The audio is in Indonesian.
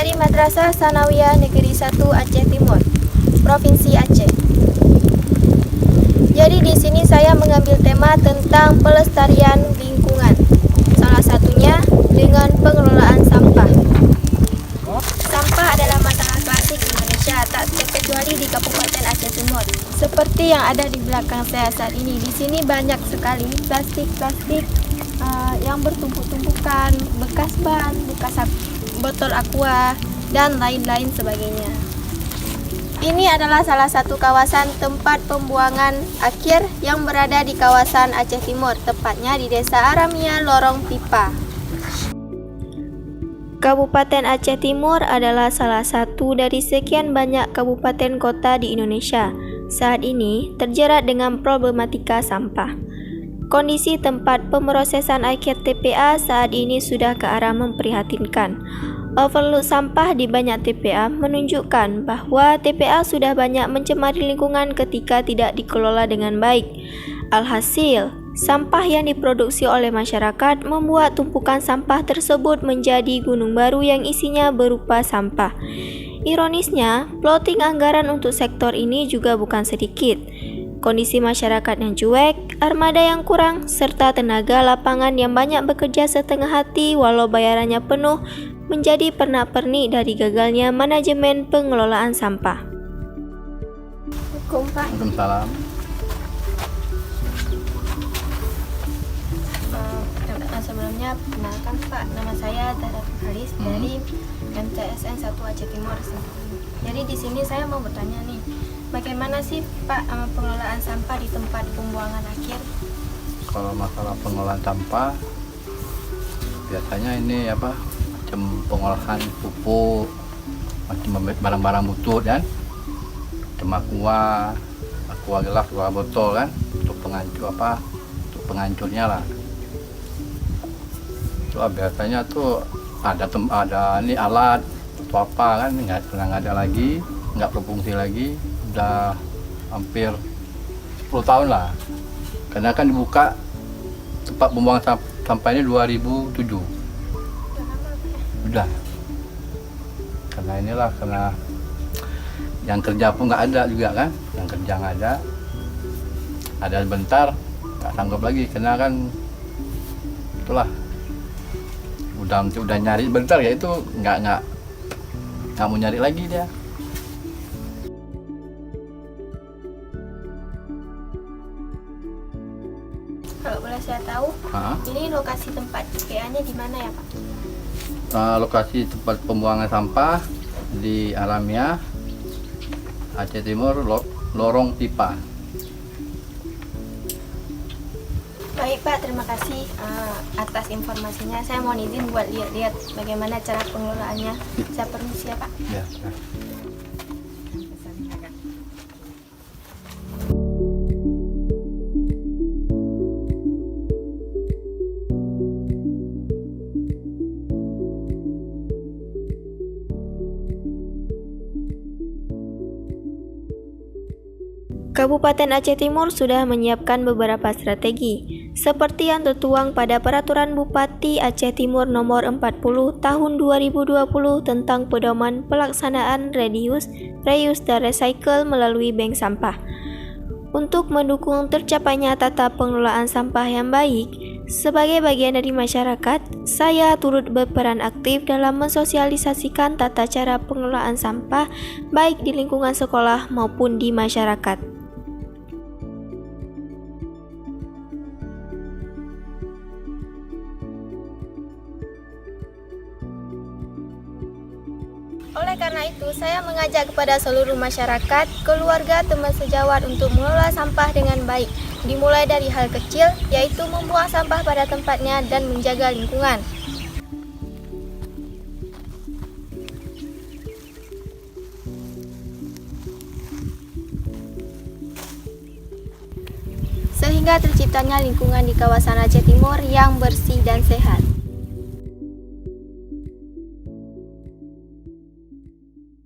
dari Madrasah Sanawiyah Negeri 1 Aceh Timur, Provinsi Aceh. Jadi di sini saya mengambil tema tentang pelestarian lingkungan. Salah satunya dengan pengelolaan sampah. Sampah adalah masalah klasik Indonesia, tak terkecuali di Kabupaten Aceh Timur. Seperti yang ada di belakang saya saat ini, di sini banyak sekali plastik-plastik yang bertumpuk-tumpukan, bekas ban, bekas botol aqua, dan lain-lain sebagainya. Ini adalah salah satu kawasan tempat pembuangan akhir yang berada di kawasan Aceh Timur, tepatnya di Desa Aramia, Lorong Pipa. Kabupaten Aceh Timur adalah salah satu dari sekian banyak kabupaten kota di Indonesia. Saat ini terjerat dengan problematika sampah. Kondisi tempat pemrosesan akhir TPA saat ini sudah ke arah memprihatinkan. Overload sampah di banyak TPA menunjukkan bahwa TPA sudah banyak mencemari lingkungan ketika tidak dikelola dengan baik. Alhasil, sampah yang diproduksi oleh masyarakat membuat tumpukan sampah tersebut menjadi gunung baru yang isinya berupa sampah. Ironisnya, plotting anggaran untuk sektor ini juga bukan sedikit. Kondisi masyarakat yang cuek, armada yang kurang, serta tenaga lapangan yang banyak bekerja setengah hati walau bayarannya penuh menjadi pernak-pernik dari gagalnya manajemen pengelolaan sampah. Waalaikumsalam. Sebelumnya, perkenalkan Pak, nama saya Zahra Haris dari MTSN 1 Aceh Timur. Jadi di sini saya mau bertanya nih, bagaimana sih Pak pengelolaan sampah di tempat pembuangan akhir? Kalau masalah pengelolaan sampah, biasanya ini macam pengolahan pupuk, macam barang-barang butut kan, macam aqua gelas, aqua botol kan, untuk penghancurnya lah. Itu biasanya tuh ada ini alat atau apa kan, nggak ada lagi, nggak berfungsi lagi, udah hampir 10 tahun lah. Karena kan dibuka tempat pembuangan sampah ini 2007. Udah. Karena yang kerja pun nggak ada juga kan, yang kerja nggak ada. Ada bentar, nggak sanggup lagi, karena kan itulah. Udah nyari bentar ya itu nggak mau nyari lagi dia. Kalau boleh saya tahu, ini lokasi tempat TPA-nya di mana ya Pak? Lokasi tempat pembuangan sampah di Aramia, Aceh Timur, Lorong Pipa. Baik Pak, terima kasih atas informasinya. Saya mohon izin buat lihat-lihat bagaimana cara pengelolaannya. Saya permisi ya Pak. Ya. Kabupaten Aceh Timur sudah menyiapkan beberapa strategi, seperti yang tertuang pada Peraturan Bupati Aceh Timur Nomor 40 Tahun 2020 tentang pedoman pelaksanaan reuse, dan recycle melalui bank sampah. Untuk mendukung tercapainya tata pengelolaan sampah yang baik, sebagai bagian dari masyarakat, saya turut berperan aktif dalam mensosialisasikan tata cara pengelolaan sampah baik di lingkungan sekolah maupun di masyarakat. Oleh karena itu, saya mengajak kepada seluruh masyarakat, keluarga, teman sejawat untuk mengelola sampah dengan baik. Dimulai dari hal kecil, yaitu membuang sampah pada tempatnya dan menjaga lingkungan. Sehingga terciptanya lingkungan di kawasan Aceh Timur yang bersih dan sehat.